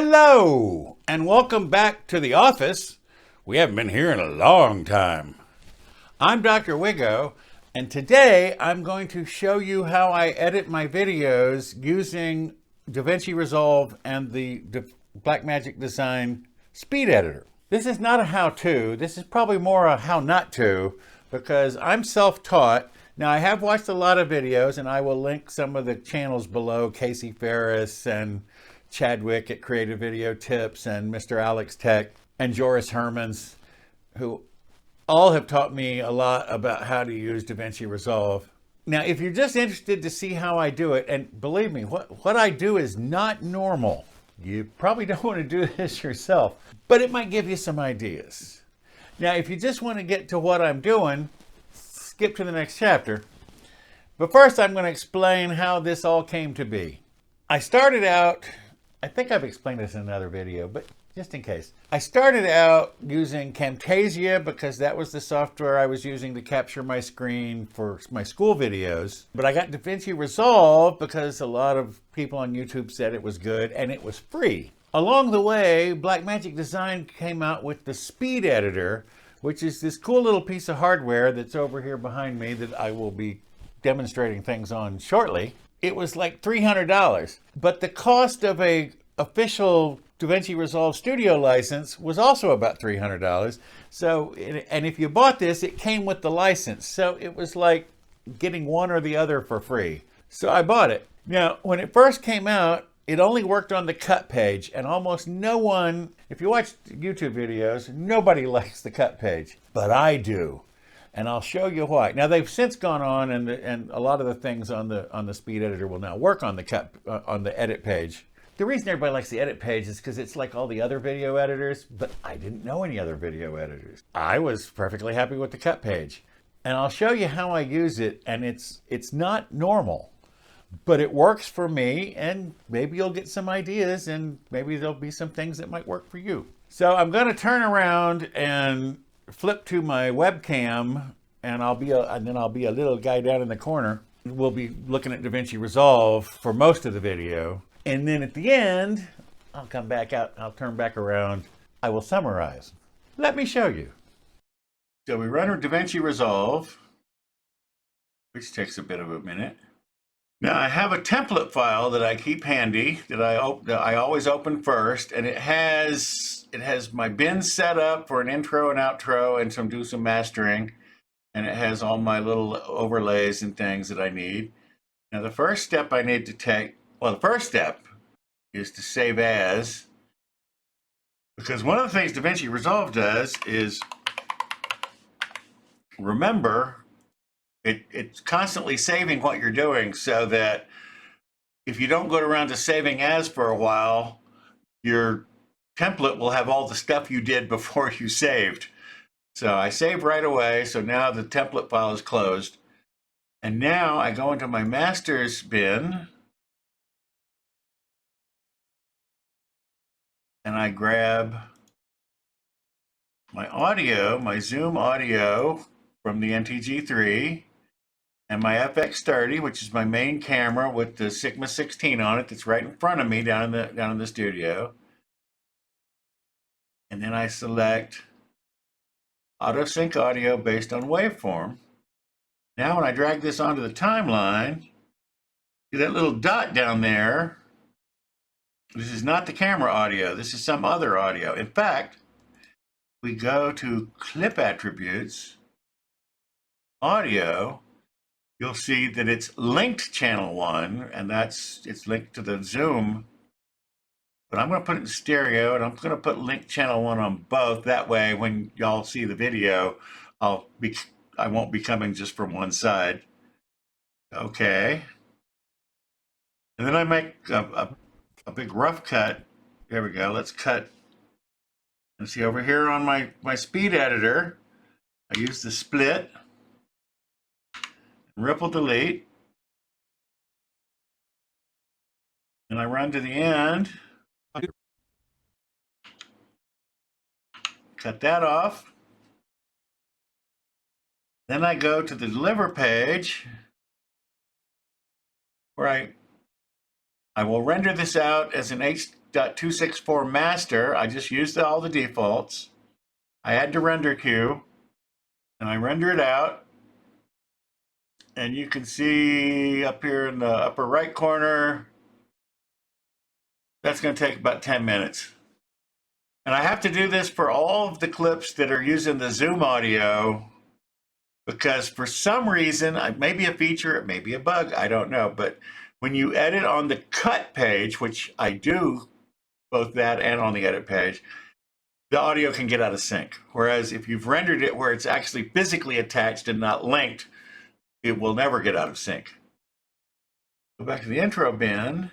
Hello, and welcome back to the office. We haven't been here in a long time. I'm Dr. Wiggo, and today I'm going to show you how I edit my videos using DaVinci Resolve and the Blackmagic Design Speed Editor. This is not a how-to. This is probably more a how not to, because I'm self-taught. Now, I have watched a lot of videos, and I will link some of the channels below, Casey Ferris and Chadwick at Creative Video Tips and Mr. Alex Tech and Joris Hermans, who all have taught me a lot about how to use DaVinci Resolve. Now, if you're just interested to see how I do it, and believe me, what I do is not normal. You probably don't want to do this yourself, but it might give you some ideas. Now, if you just want to get to what I'm doing, skip to the next chapter. But first, I'm going to explain how this all came to be. I started out, I think I've explained this in another video, but just in case. I started out using Camtasia because that was the software I was using to capture my screen for my school videos. But I got DaVinci Resolve because a lot of people on YouTube said it was good and it was free. Along the way, Blackmagic Design came out with the Speed Editor, which is this cool little piece of hardware that's over here behind me that I will be demonstrating things on shortly. It was like $300, but the cost of a official DaVinci Resolve Studio license was also about $300. So, and if you bought this, it came with the license. So it was like getting one or the other for free. So I bought it. Now, when it first came out, it only worked on the cut page, and almost no one, if you watch YouTube videos, nobody likes the cut page, but I do. And I'll show you why. Now, they've since gone on, and a lot of the things on the Speed Editor will now work on the edit page. The reason everybody likes the edit page is because it's like all the other video editors, but I didn't know any other video editors. I was perfectly happy with the cut page. And I'll show you how I use it, and it's not normal, but it works for me, and maybe you'll get some ideas, and maybe there'll be some things that might work for you. So I'm going to turn around and flip to my webcam, and then I'll be a little guy down in the corner. We'll be looking at DaVinci Resolve for most of the video. And then at the end, I'll come back out, I'll turn back around, I will summarize. Let me show you. So we run our DaVinci Resolve, which takes a bit of a minute. Now I have a template file that I keep handy, that I always open first, and it has my bins set up for an intro and outro and do some mastering, and it has all my little overlays and things that I need. Now the first step I need to take, well, the first step is to save as, because one of the things DaVinci Resolve does is, remember, it's constantly saving what you're doing, so that if you don't go around to saving as for a while, your template will have all the stuff you did before you saved. So I save right away, so now the template file is closed. And now I go into my masters bin, and I grab my audio, my Zoom audio from the NTG3, and my FX30, which is my main camera with the Sigma 16 on it that's right in front of me down in the studio. And then I select Auto Sync Audio based on waveform. Now when I drag this onto the timeline, see that little dot down there? This is not the camera audio. This is some other audio. In fact, we go to Clip Attributes, Audio, you'll see that it's linked channel 1, and it's linked to the Zoom. But I'm going to put it in stereo, and I'm going to put link channel 1 on both. That way, when y'all see the video, I won't be coming just from one side. Okay. And then I make a big rough cut. There we go. Let's cut. And see over here on my speed editor, I use the split, ripple delete, and I run to the end. Cut that off. Then I go to the deliver page where I will render this out as an .264 master. I just used all the defaults. I add to render queue, and I render it out. And you can see up here in the upper right corner, that's going to take about 10 minutes. And I have to do this for all of the clips that are using the Zoom audio, because for some reason, it may be a feature, it may be a bug, I don't know. But when you edit on the cut page, which I do both that and on the edit page, the audio can get out of sync. Whereas if you've rendered it where it's actually physically attached and not linked, it will never get out of sync. Go back to the intro bin.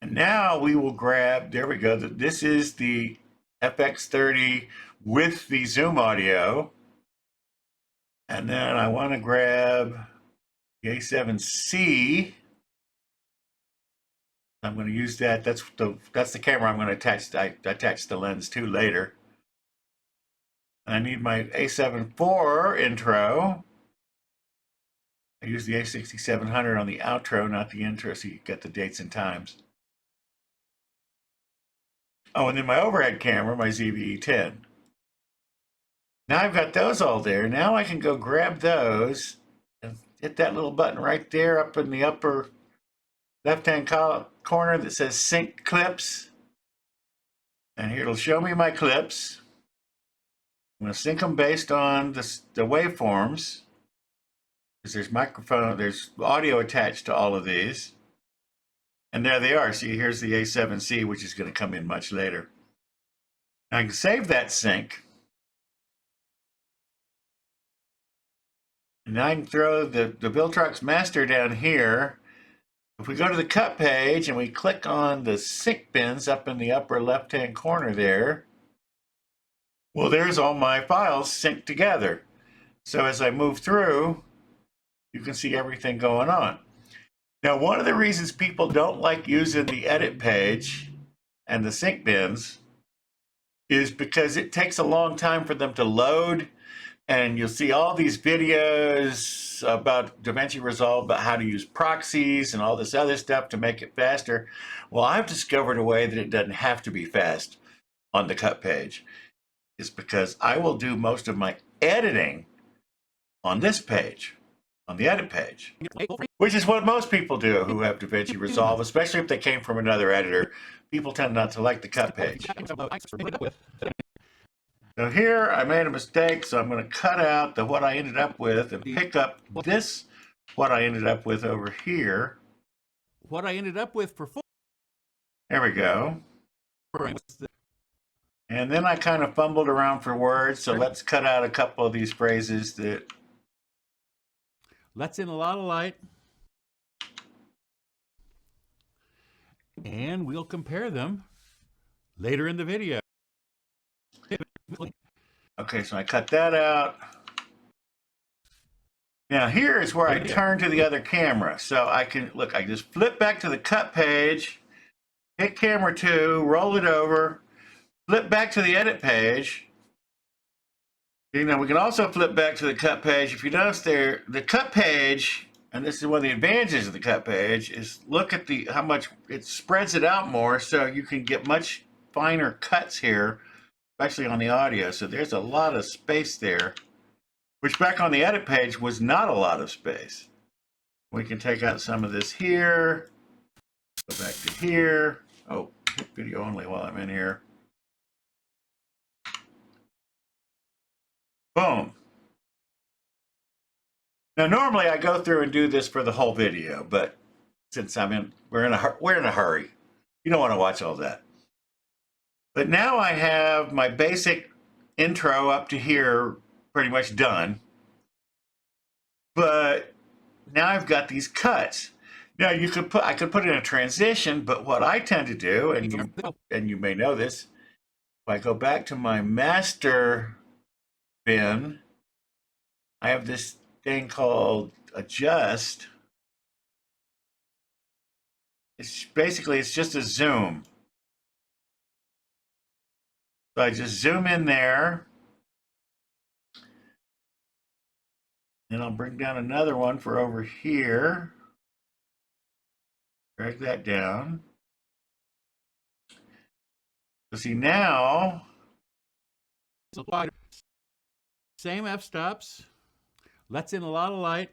And now we will grab, there we go. This is the FX30 with the Zoom audio. And then I want to grab the A7C. I'm going to use that. That's the camera I'm going to attach the lens to later. And I need my A7 IV intro. I use the A6700 on the outro, not the intro, so you get the dates and times. Oh, and then my overhead camera, my ZVE10. Now I've got those all there. Now I can go grab those and hit that little button right there up in the upper left-hand corner that says Sync Clips. And here it'll show me my clips. I'm going to sync them based on the waveforms, because there's audio attached to all of these. And there they are. See, here's the A7C, which is going to come in much later. I can save that sync. And I can throw the Viltrox master down here. If we go to the cut page and we click on the sync bins up in the upper left-hand corner there, well, there's all my files synced together. So as I move through, you can see everything going on. Now, one of the reasons people don't like using the edit page and the sync bins is because it takes a long time for them to load, and you'll see all these videos about DaVinci Resolve, about how to use proxies and all this other stuff to make it faster. Well, I've discovered a way that it doesn't have to be fast on the cut page. It's because I will do most of my editing on this page, on the edit page, which is what most people do who have DaVinci Resolve, especially if they came from another editor. People tend not to like the cut page. So here I made a mistake, so I'm going to cut out what I ended up with and pick up this, what I ended up with over here. What I ended up with for There we go. And then I kind of fumbled around for words, so let's cut out a couple of these phrases that lets in a lot of light. And we'll compare them later in the video. Okay, so I cut that out. Now here is where I turn to the other camera. So I can, look, I just flip back to the cut page, hit camera 2, roll it over, flip back to the edit page. You know, we can also flip back to the cut page. If you notice there, the cut page, and this is one of the advantages of the cut page, is look at how much it spreads it out more, so you can get much finer cuts here, especially on the audio. So there's a lot of space there, which back on the edit page was not a lot of space. We can take out some of this here, go back to here. Oh, hit video only while I'm in here. Boom. Now, normally I go through and do this for the whole video, but since we're in a hurry. You don't want to watch all that. But now I have my basic intro up to here pretty much done. But now I've got these cuts. Now I could put in a transition, but what I tend to do, and you may know this, if I go back to my master bin, I have this thing called adjust. It's just a zoom. So I just zoom in there. Then I'll bring down another one for over here. Drag that down. So see now, Same f-stops, lets in a lot of light,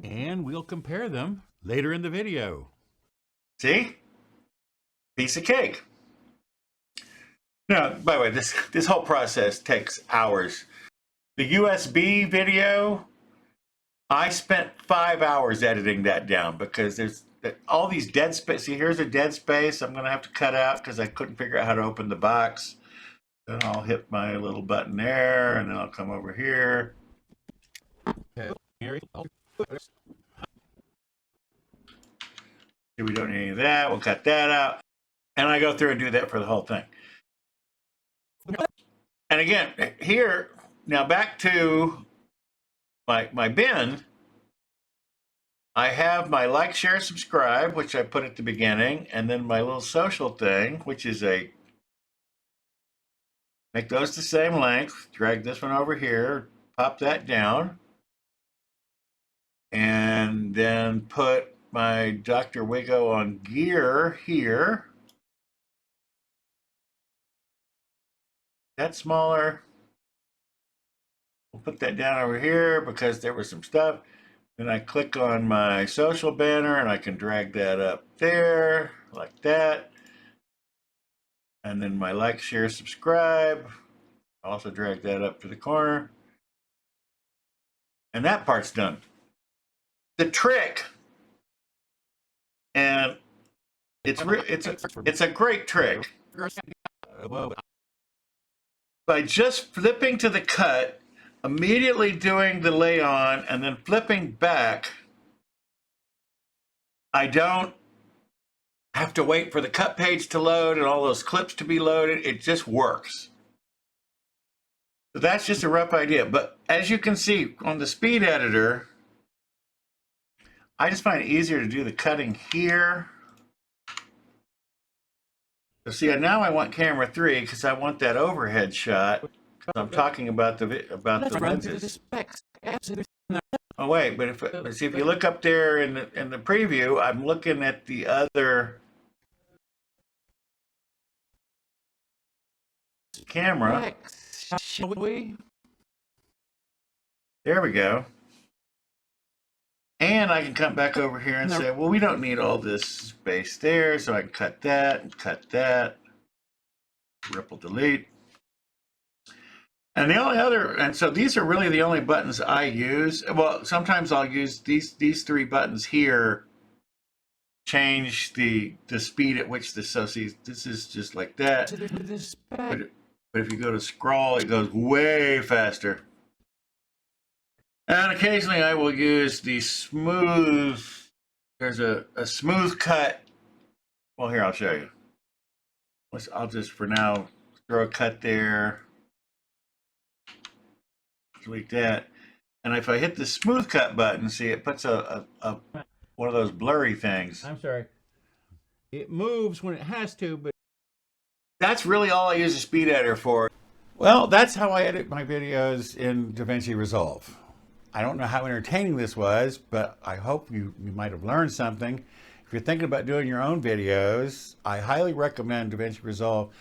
and we'll compare them later in the video. see? Piece of cake. Now, by the way, this whole process takes hours. The USB video, I spent 5 hours editing that down because there's all these dead space. See, here's a dead space I'm going to have to cut out because I couldn't figure out how to open the box. Then I'll hit my little button there, and then I'll come over here. See, we don't need any of that. We'll cut that out. And I go through and do that for the whole thing. And again, here, now back to my bin, I have my like, share, subscribe, which I put at the beginning, and then my little social thing, which is make those the same length, drag this one over here, pop that down, and then put my Dr. Wigo on gear here. That's smaller. We'll put that down over here because there was some stuff. Then I click on my social banner and I can drag that up there like that. And then my like, share, subscribe. I'll also drag that up to the corner. And that part's done. The trick, and it's a great trick. By just flipping to the cut, immediately doing the lay on, and then flipping back, I don't have to wait for the cut page to load and all those clips to be loaded. It just works. So that's just a rough idea. But as you can see on the speed editor, I just find it easier to do the cutting here. So see, now I want camera 3 because I want that overhead shot. I'm talking about the lenses. Oh wait, but if you look up there in the preview, I'm looking at the other camera. There we go. And I can come back over here and say, well, we don't need all this space there, so I can cut that and cut that. Ripple delete. And the only other, and so these are really the only buttons I use. Well, sometimes I'll use these 3 buttons here, change the speed at which this, so see, this is just like that. But if you go to scroll, it goes way faster. And occasionally I will use the smooth, there's a smooth cut. Well, here, I'll show you. I'll just, for now, throw a cut there. Delete that. And if I hit the smooth cut button, see, it puts one of those blurry things. I'm sorry. It moves when it has to, but that's really all I use the speed editor for. Well, that's how I edit my videos in DaVinci Resolve. I don't know how entertaining this was, but I hope you might have learned something. If you're thinking about doing your own videos, I highly recommend DaVinci Resolve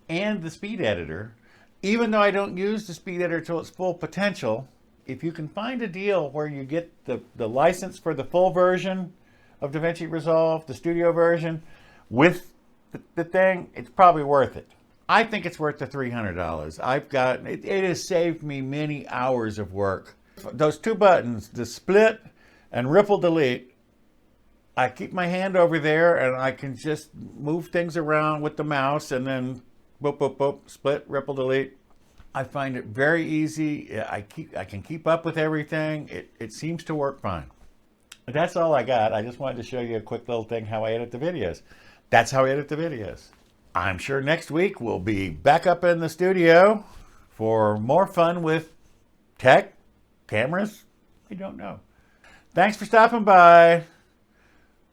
and the speed editor. Even though I don't use the speed editor to its full potential, if you can find a deal where you get the license for the full version of DaVinci Resolve, the studio version, with the thing, it's probably worth it. I think it's worth the $300. It has saved me many hours of work. Those 2 buttons, the split and ripple delete, I keep my hand over there and I can just move things around with the mouse and then boop, boop, boop, split, ripple, delete. I find it very easy. I can keep up with everything. It seems to work fine. But that's all I got. I just wanted to show you a quick little thing how I edit the videos. That's how I edit the videos. I'm sure next week we'll be back up in the studio for more fun with tech, cameras. I don't know. Thanks for stopping by.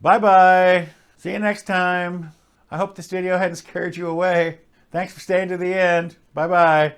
Bye-bye. See you next time. I hope this video hadn't scared you away. Thanks for staying to the end. Bye-bye.